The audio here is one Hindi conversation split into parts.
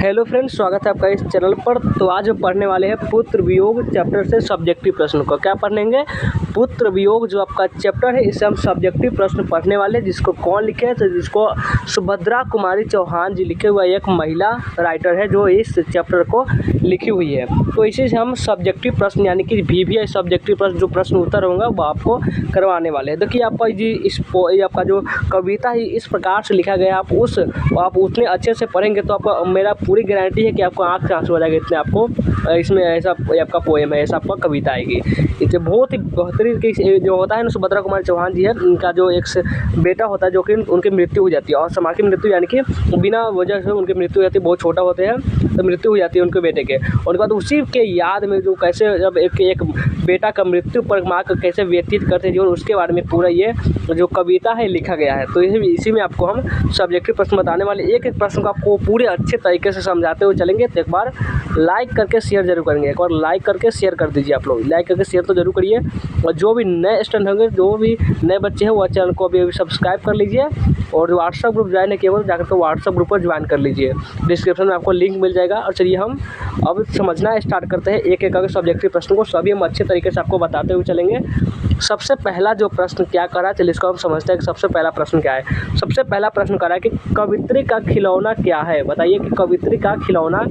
हेलो फ्रेंड्स, स्वागत है आपका इस चैनल पर। तो आज हम पढ़ने वाले हैं पुत्र वियोग चैप्टर से सब्जेक्टिव प्रश्न को। क्या पढ़ेंगे? पुत्र वियोग जो आपका चैप्टर है, इससे हम सब्जेक्टिव प्रश्न पढ़ने वाले हैं। जिसको कौन लिखे हैं? तो जिसको सुभद्रा कुमारी चौहान जी लिखे हुए एक महिला राइटर है जो इस चैप्टर को लिखी हुई है। तो इसी से हम सब्जेक्टिव प्रश्न यानी कि VVI सब्जेक्टिव प्रश्न जो प्रश्न उत्तर होंगे वो आपको करवाने वाले हैं। देखिए आपका जी आपका जो कविता ही इस प्रकार से लिखा गया, आप उतने अच्छे से पढ़ेंगे तो आपका मेरा पूरी गारंटी है कि आपको आँख से आंसू आ जाएगा। इतने आपको इसमें ऐसा आपका पोएम है, ऐसा आपका कविता आएगी। इसे बहुत ही बेहतरीन की जो होता है ना, सुभद्रा कुमारी चौहान जी है, उनका जो एक बेटा होता है जो कि उनकी मृत्यु हो जाती है। और समाज की मृत्यु यानी कि बिना वजह से उनकी मृत्यु हो जाती है, बहुत छोटा होते हैं तो मृत्यु हो जाती है उनके बेटे के। और उसके बाद उसी के याद में जो कैसे जब एक बेटा का मृत्यु पर माँ का कैसे व्यतीत करते हैं जीवन, उसके बारे में पूरा ये जो कविता है लिखा गया है। तो इसी में आपको हम सब्जेक्टिव प्रश्न बताने वाले, एक एक प्रश्न को आपको पूरे अच्छे तरीके से समझाते हुए चलेंगे। तो एक बार लाइक करके शेयर जरूर करेंगे, एक बार लाइक करके शेयर कर दीजिए। आप लोग लाइक करके शेयर तो जरूर करिए। और जो भी नए स्टूडेंट होंगे, जो भी नए बच्चे हैं, वो चैनल को अभी सब्सक्राइब कर लीजिए। और व्हाट्सअप ग्रुप ज्वाइन किया हो जाकर तो व्हाट्सअप ग्रुप पर ज्वाइन कर लीजिए, डिस्क्रिप्शन में आपको लिंक मिल जाएगा। और चलिए हम अब समझना स्टार्ट करते हैं एक एक करके सब्जेक्टिव प्रश्न को। सभी हम अच्छे तरीके से आपको बताते हुए चलेंगे। सबसे पहला जो प्रश्न क्या करा, चलिए इसको हम समझते हैं कि सबसे पहला प्रश्न क्या है। सबसे पहला प्रश्न करा है कि कवित्री का खिलौना क्या है। बताइए कि कवित्री का खिलौना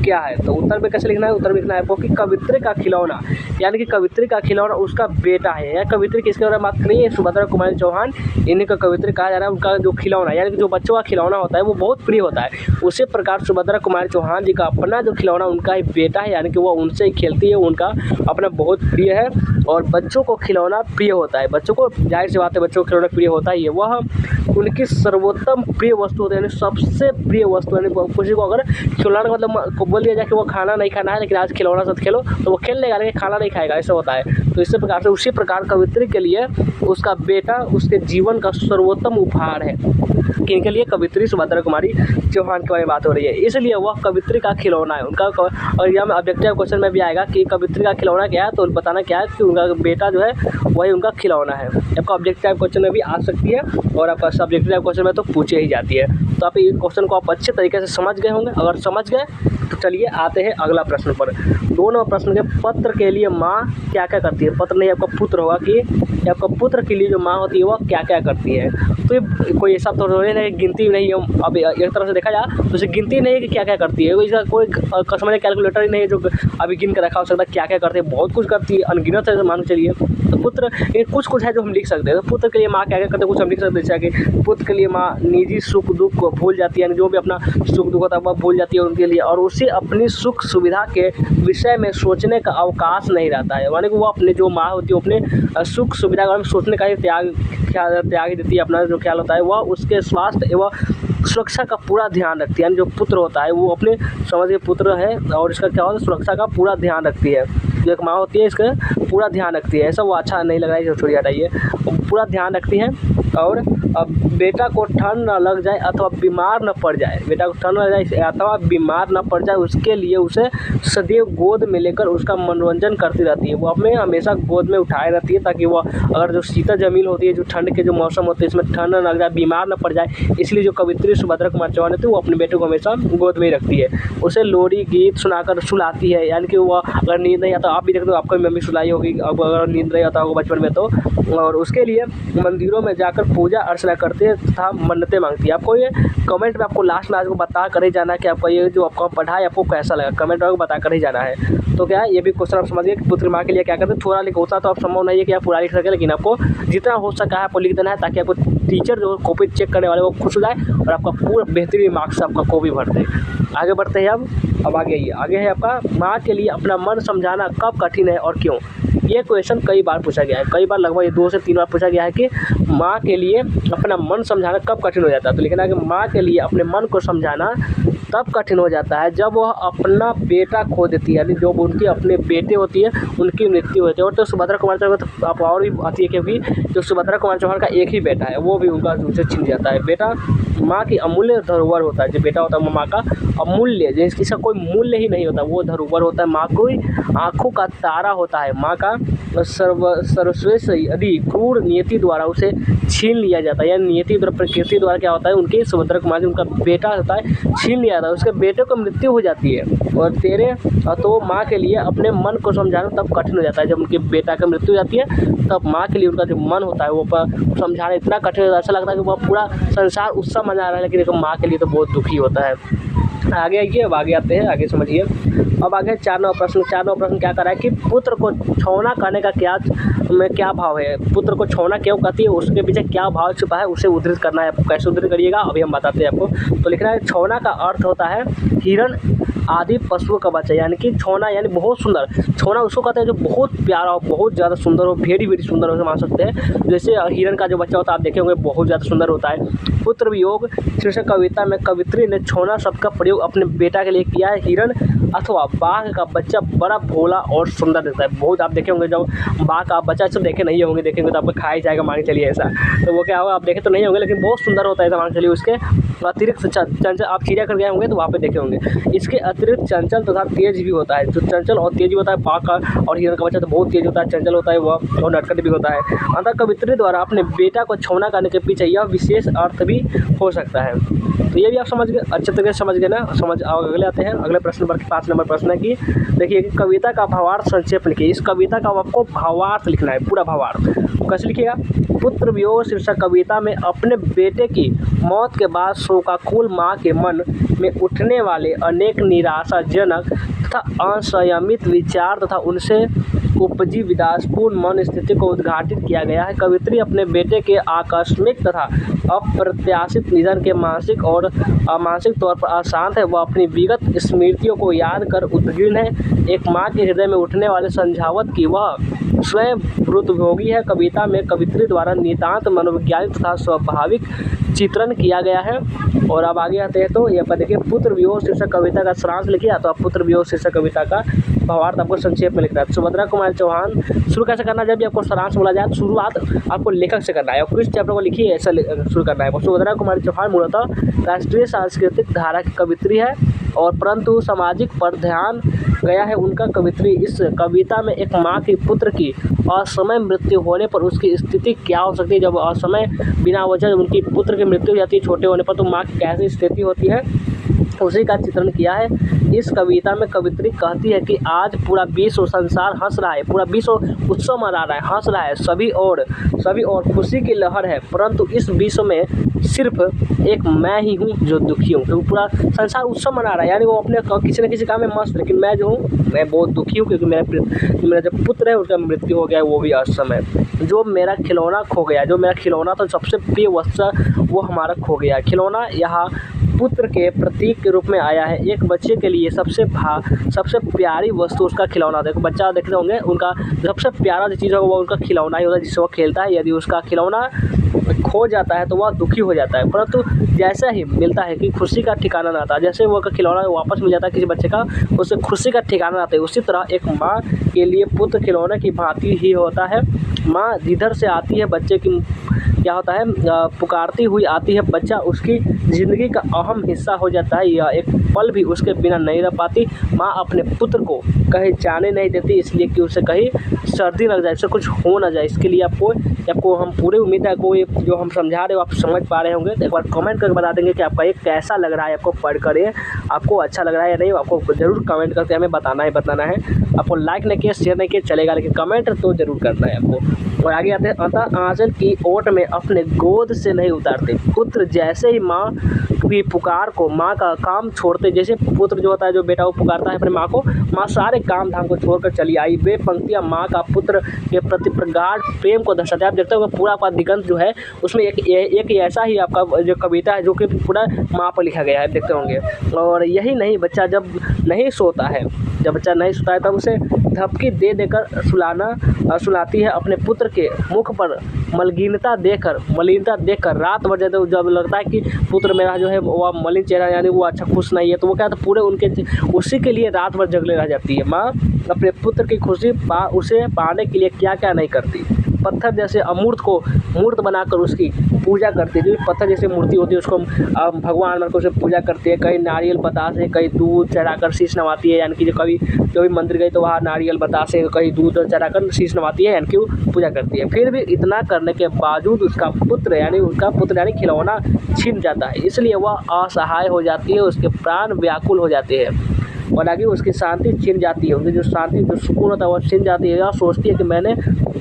क्या है। तो उत्तर में कैसे लिखना है? उत्तर में लिखना है आपको कि कवित्री का खिलौना यानी कि कवित्री का खिलौना उसका बेटा है। यह कवित्री किसके बारे में बात करिए? है सुभद्रा कुमारी चौहान, इन्हीं का कवित्री कहा जा रहा है। उनका जो खिलौना यानी कि जो बच्चों का खिलौना होता है वो बहुत प्रिय होता है। उसी प्रकार सुभद्रा कुमारी चौहान जी का अपना जो खिलौना उनका ही बेटा है, यानी कि वो उनसे ही खेलती है, उनका अपना बहुत प्रिय है। और बच्चों को खिलौना प्रिय होता है, बच्चों को जाहिर सी बात है बच्चों को खिलौना प्रिय होता ही है। वह उनकी सर्वोत्तम प्रिय वस्तु होती है, यानी सबसे प्रिय वस्तु। यानी किसी को अगर खिलौना मतलब बोल दिया जाए कि वो खाना नहीं खाना है लेकिन आज खिलौना साथ खेलो, तो वो खेल लेगा लेकिन खाना नहीं खाएगा, ऐसा होता है। तो इसी प्रकार से उसी प्रकार कवित्री के लिए उसका बेटा उसके जीवन का सर्वोत्तम उपहार है। किनके लिए? कवित्री सुभद्रा कुमारी चौहान के बारे में बात हो रही है, इसलिए वह कवित्री का खिलौना है उनका। और यह ऑब्जेक्टिव क्वेश्चन में भी आएगा कि कवित्री का खिलौना क्या है, तो बताना क्या है कि उनका बेटा जो है वही उनका खिलौना है। आपका ऑब्जेक्टिव क्वेश्चन में भी आ सकती है और आपका सब्जेक्टिव क्वेश्चन में तो पूछे ही जाती है। तो आप ये क्वेश्चन को आप अच्छे तरीके से समझ गए होंगे। अगर समझ गए तो चलिए आते हैं अगला प्रश्न पर। 2 नंबर प्रश्न के पत्र के लिए माँ क्या क्या करती है। पत्र नहीं, आपका पुत्र होगा कि आपका पुत्र के लिए जो माँ होती है वह क्या क्या करती है। तो ये कोई ऐसा तो नहीं, गिनती नहीं है। अब एक तरह से देखा जाए तो इसे गिनती नहीं है कि क्या क्या करती है, इसका कोई समझ कैलकुलेटर ही नहीं है जो अभी गिन कर रखा हो सकता है क्या क्या करती है। बहुत कुछ करती है, अनगिनत है मान के चलिए। तो पुत्र कुछ है जो हम लिख सकते हैं। तो पुत्र के लिए माँ क्या क्या करते हैं कुछ हम लिख सकते हैं, जैसे कि पुत्र के लिए माँ निजी सुख दुख को भूल जाती है, यानी जो भी अपना सुख दुख होता है वह भूल जाती है उनके लिए। और उसे अपनी सुख सुविधा के विषय में सोचने का अवकाश नहीं रहता है, यानी कि वो अपने जो माँ होती है अपने सुख सुविधा के बारे में सोचने का ही त्याग देती है। अपना जो ख्याल होता है वह उसके स्वास्थ्य एवं सुरक्षा का पूरा ध्यान रखती है। यानी जो पुत्र होता है वो अपने समझ के पुत्र है और इसका क्या होता है सुरक्षा का पूरा ध्यान रखती है। जो एक माँ होती है इसका पूरा ध्यान रखती है। ऐसा वो अच्छा नहीं लग रहा है, छोड़िए हटाइए, पूरा ध्यान रखती है। और अब बेटा को ठंड न लग जाए अथवा बीमार न पड़ जाए, बेटा को ठंड लग जाए अथवा बीमार न पड़ जाए उसके लिए उसे सदैव गोद में लेकर उसका मनोरंजन करती रहती है। वो अपने हमेशा गोद में उठाए रहती है ताकि वह अगर जो शीतल जमीन होती है, जो ठंड के जो मौसम होते हैं इसमें ठंड न लग जाए, बीमार न पड़ जाए, इसलिए जो कवित्री सुभद्रा कुमारी चौहान होती है वो अपने बेटे को हमेशा गोद में ही रखती है। उसे लोरी गीत सुनाकर सुलाती है, यानी कि वह अगर नींद नहीं आता, आप भी देखते हो आपको मम्मी सुलाई होगी अब अगर नींद नहीं आता होगा बचपन में तो। और उसके लिए मंदिरों में जाकर पूजा अर्चना करते तथा मन्नतें मांगती है। आपको ये कमेंट में आपको लास्ट में आज को बता कर ही जाना है कि आपका ये जो आपका पढ़ा है आपको कैसा लगा, कमेंट में बता कर ही जाना है। तो क्या है ये भी क्वेश्चन आप समझिए कि पुत्र माँ के लिए क्या करते हैं। थोड़ा लिख होता तो आप संभव नहीं है कि आप पूरा लिख सकें, लेकिन आपको जितना हो सका है आपको लिख देना है ताकि आपको टीचर जो कॉपी चेक करने वाले वो खुश हो जाए और आपका पूरा बेहतरीन मार्क्स आपका कॉपी भर दे। आगे बढ़ते हैं अब आगे है आपका माँ के लिए अपना मन समझाना कब कठिन है और क्यों। ये क्वेश्चन कई बार पूछा गया है, कई बार लगभग 2 से 3 बार पूछा गया है कि माँ के लिए अपना मन समझाना कब कठिन हो जाता है। तो लिखना है कि माँ के लिए अपने मन को समझाना तब कठिन हो जाता है जब वह अपना बेटा खो देती है, यानी जो उनकी अपने बेटे होती है उनकी मृत्यु होती है। और तो सुभद्रा कुमारी चौहान तो आप और भी आती है क्योंकि जो सुभद्रा कुमारी चौहान का एक ही बेटा है वो भी उनका उनसे छिन जाता है। बेटा माँ की अमूल्य धरोहर होता है। जो बेटा होता है वो माँ का अमूल्य, जिसका कोई मूल्य ही नहीं होता, वो धरोहर होता है। माँ कोई आँखों का तारा होता है। माँ का सर्वश्रेष्ठ यदि क्रूर नियति द्वारा उसे छीन लिया जाता है, या नियति द्वारा, प्रकृति द्वारा क्या होता है, उनके सुभद्रा कुमार जो उनका बेटा होता है छीन लिया जाता है, उसके बेटे को मृत्यु हो जाती है। और तेरे तो माँ के लिए अपने मन को समझाना तब कठिन हो जाता है। जब उनके बेटा की मृत्यु हो जाती है तब माँ के लिए उनका जो मन होता है वो समझाना इतना कठिन होता है, ऐसा लगता है कि वह पूरा संसार उत्सव मना रहा है, लेकिन देखो माँ के लिए तो बहुत दुखी होता है। आगे आइए, अब आगे आते हैं, आगे समझिए। अब आगे 4 नंबर प्रश्न। 4 नंबर प्रश्न क्या कर रहा है कि पुत्र को छौना करने का क्या भाव है। पुत्र को छौना क्यों कहती है, उसके पीछे क्या भाव छुपा है, उसे उद्धृत करना है। आपको कैसे उद्धृत करिएगा अभी हम बताते हैं आपको। तो लिखना है छौना का अर्थ होता है हिरण आदि पशुओं का बच्चा, यानी कि छौना यानी बहुत सुंदर। छौना उसको कहते हैं जो बहुत प्यारा हो, बहुत ज़्यादा सुंदर हो, वेरी सुंदर हो, मान सकते हैं। जैसे हिरण का जो बच्चा होता है आप देखे होंगे बहुत ज़्यादा सुंदर होता है। पुत्र वियोग शीर्षक कविता में कवित्री ने छौना शब्द का प्रयोग अपने बेटा के लिए किया है। हिरण अथवा बाघ का बच्चा बड़ा भोला और सुंदर दिखता है। बहुत आप देखे होंगे, जब बाघ का बच्चा सब देखे नहीं होंगे, देखेंगे तो आपको खाया जाएगा, मान के चलिए ऐसा। तो वो क्या होगा, आप देखे तो नहीं होंगे, लेकिन बहुत सुंदर होता है ऐसा मान के चलिए। उसके अतिरिक्त चंचल, आप चिड़िया कर गए होंगे तो वहाँ पे देखे होंगे। इसके अतिरिक्त चंचल तथा तेज भी होता है। जो चंचल और तेज भी होता है बाघ का, और हिरण का बच्चा तो बहुत तेज होता है, चंचल होता है वह, और नटखट भी होता है। अतः कवित्री द्वारा अपने बेटा को छौना करने के पीछे यह विशेष अर्थ भी हो सकता है। तो ये भी आप समझ गए, अच्छे तरीके से समझ गए ना। अगले आते हैं, अगले प्रश्न पर 5 नंबर प्रश्न है कि देखिए कि कविता का भावार्थ संक्षेप लिखिए। इस कविता का आपको भावार्थ लिखना है, पूरा भावार्थ। कैसे लिखिएगा, पुत्र वियोग शीर्षक कविता में अपने बेटे की मौत के बाद शोकाकुल माँ के मन में उठने वाले अनेक निराशाजनक तथा असंयमित विचार तथा उनसे उपजी विलासपूर्ण मन स्थिति को उद्घाटित किया गया है। कवित्री अपने बेटे के आकस्मिक तथा अप्रत्याशित निधन के मानसिक और अमानसिक तौर पर अशांत है। वह अपनी विगत स्मृतियों को याद कर उद्विग्न है। एक माँ के हृदय में उठने वाले संझावत की वह स्वयं भोगी है। कविता में कवित्री द्वारा नितांत मनोवैज्ञानिक तथा स्वाभाविक चित्रण किया गया है। और अब आगे आते हैं तो यहाँ पर देखिए पुत्र वियोग शीर्षक कविता का सारांश लिखिए। तो आप पुत्र वियोग शीर्षक कविता का भावार्थ आपको संक्षेप में लिखना है। सुभद्रा कुमार चौहान शुरू कैसे करना है, जब भी आपको सारांश बोला जाए तो शुरुआत आपको लेखक से करना है और किस चैप्टर को लिखिए ऐसा शुरू करना है। सुभद्रा कुमार चौहान मूलतः राष्ट्रीय सांस्कृतिक धारा की कवित्री है, और परंतु सामाजिक पर ध्यान गया है उनका कवित्री। इस कविता में एक माँ की पुत्र की असमय मृत्यु होने पर उसकी स्थिति क्या हो सकती है। जब असमय बिना वजह उनकी पुत्र की मृत्यु हो जाती है छोटे होने पर, तो माँ की कैसी स्थिति होती है उसी का चित्रण किया है। इस कविता में कवित्री कहती है कि आज पूरा विश्व संसार हंस रहा है, पूरा विश्व उत्सव मना रहा है, हंस रहा है, सभी और खुशी की लहर है, परंतु इस विश्व में सिर्फ एक मैं ही हूँ जो दुखी हूँ। तो पूरा संसार उत्सव मना रहा है, यानी वो अपने किसी न किसी काम में मस्त, लेकिन मैं जो हूँ मैं बहुत दुखी हूँ, क्योंकि मेरा जो पुत्र है उसका मृत्यु हो गया है, वो भी असमय। जो मेरा खिलौना खो गया, जो मेरा खिलौना तो सबसे प्रिय वस्तु वो हमारा खो गया। खिलौना यहाँ पुत्र के प्रतीक के रूप में आया है। एक बच्चे के लिए सबसे प्यारी वस्तु उसका खिलौना। देखो बच्चा देखते होंगे, उनका सबसे प्यारा जो चीज़ होगा वो उनका खिलौना ही होता है जिससे वो खेलता है। यदि उसका खिलौना खो जाता है तो वह दुखी हो जाता है, परंतु जैसा ही मिलता है कि खुशी का ठिकाना ना आता, जैसे वो खिलौना वापस मिल जाता है किसी बच्चे का, उससे खुशी का ठिकाना आता है। उसी तरह एक माँ के लिए पुत्र खिलौने की भांति ही होता है। माँ जिधर से आती है बच्चे की क्या होता है, पुकारती हुई आती है, बच्चा उसकी ज़िंदगी का अहम हिस्सा हो जाता है। यह एक पल भी उसके बिना नहीं रह पाती। माँ अपने पुत्र को कहीं जाने नहीं देती, इसलिए कि उसे कहीं सर्दी लग जाए, उसे कुछ हो ना जाए। इसके लिए आपको हम पूरी उम्मीद है को जो हम समझा रहे हो आप समझ पा रहे होंगे। तो एक बार कमेंट करके बता देंगे कि आपका ये कैसा लग रहा है, आपको पढ़ कर ये आपको अच्छा लग रहा है या नहीं। आपको ज़रूर कमेंट करके हमें बताना है। आपको लाइक नहीं किया, शेयर नहीं किया चलेगा, लेकिन कमेंट तो ज़रूर करना है आपको। और आगे आते हैं, अतः आंचल की ओट में अपने गोद से नहीं उतारते। पुत्र जैसे ही माँ की पुकार को, माँ का काम छोड़ते, जैसे पुत्र जो होता है, जो बेटा वो पुकारता है अपने माँ को, माँ सारे काम धाम को छोड़कर चली आई। वे पंक्तियाँ माँ का पुत्र के प्रति प्रगाढ़ प्रेम को दर्शाते हैं। आप देखते होंगे पूरा आपका दिगंत जो है उसमें एक ऐसा ही आपका जो कविता है जो कि पूरा माँ पर लिखा गया है, देखते होंगे। और यही नहीं, बच्चा जब नहीं सोता है, जब बच्चा नहीं सोता है तब उसे धपकी दे देकर सुलाती है। अपने पुत्र के मुख पर मलिनता देखकर रात भर जब लगता है कि पुत्र मेरा जो है वह मलिन चेहरा, यानी वो अच्छा खुश नहीं है, तो वो क्या तो पूरे उनके उसी के लिए रात भर जगले रह जाती है। माँ अपने पुत्र की खुशी उसे पाने के लिए क्या क्या नहीं करती। पत्थर जैसे अमूर्त को मूर्त बनाकर उसकी पूजा करती है। जो पत्थर जैसे मूर्ति होती है उसको भगवान मानकर उसे पूजा करती है। कहीं नारियल बतासे, कहीं दूध चढ़ाकर शीश नवाती है, यानी कि जो भी मंदिर गई तो वहाँ नारियल बतासे, कहीं दूध चढ़ाकर शीश नवाती है, यानी कि वो पूजा करती है। फिर भी इतना करने के बावजूद उसका पुत्र यानी खिलौना छिन जाता है, इसलिए वह असहाय हो जाती है, उसके प्राण व्याकुल हो जाते हैं और आगे उसकी शांति छिन जाती है। उनकी जो शांति जो सुकून होता है वह छिन जाती है। यह सोचती है कि मैंने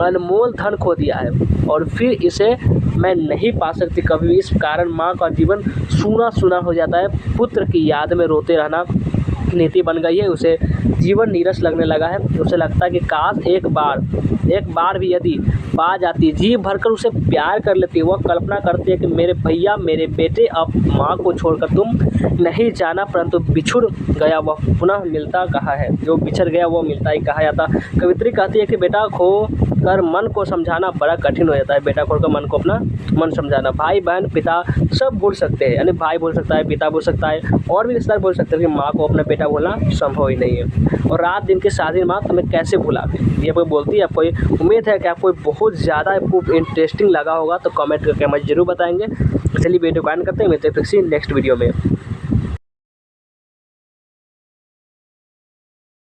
अनमोल धन खो दिया है और फिर इसे मैं नहीं पा सकती कभी भी। इस कारण माँ का जीवन सूना सूना हो जाता है। पुत्र की याद में रोते रहना नीति बन गई है। उसे जीवन नीरस लगने लगा है। उसे लगता है कि काश एक बार भी यदि पा जाती, जी भरकर उसे प्यार कर लेती। वह कल्पना करती है कि मेरे भैया, मेरे बेटे, अब माँ को छोड़कर तुम नहीं जाना, परंतु बिछुड़ गया वह पुनः मिलता कहाँ है। जो बिछड़ गया वो मिलता ही कहाँ जाता। कवित्री कहती है कि बेटा खो कर मन को समझाना बड़ा कठिन हो जाता है। बेटा खोकर मन को अपना मन समझाना। भाई बहन पिता सब भूल सकते हैं, यानी भाई बोल सकता है, पिता बोल सकता है, और भी रिश्तेदार बोल सकते हैं, कि माँ को अपना बेटा बोलना संभव ही नहीं है। और रात दिन की शादी माँ तुम्हें कैसे भुला दे, ये कोई बोलती है। आपको उम्मीद है कि आपको बहुत ज़्यादा आपको इंटरेस्टिंग लगा होगा, तो कमेंट करके हमें जरूर बताएंगे। चलिए वीडियो को एंड करते हैं, मिलते हैं फिर से नेक्स्ट वीडियो में।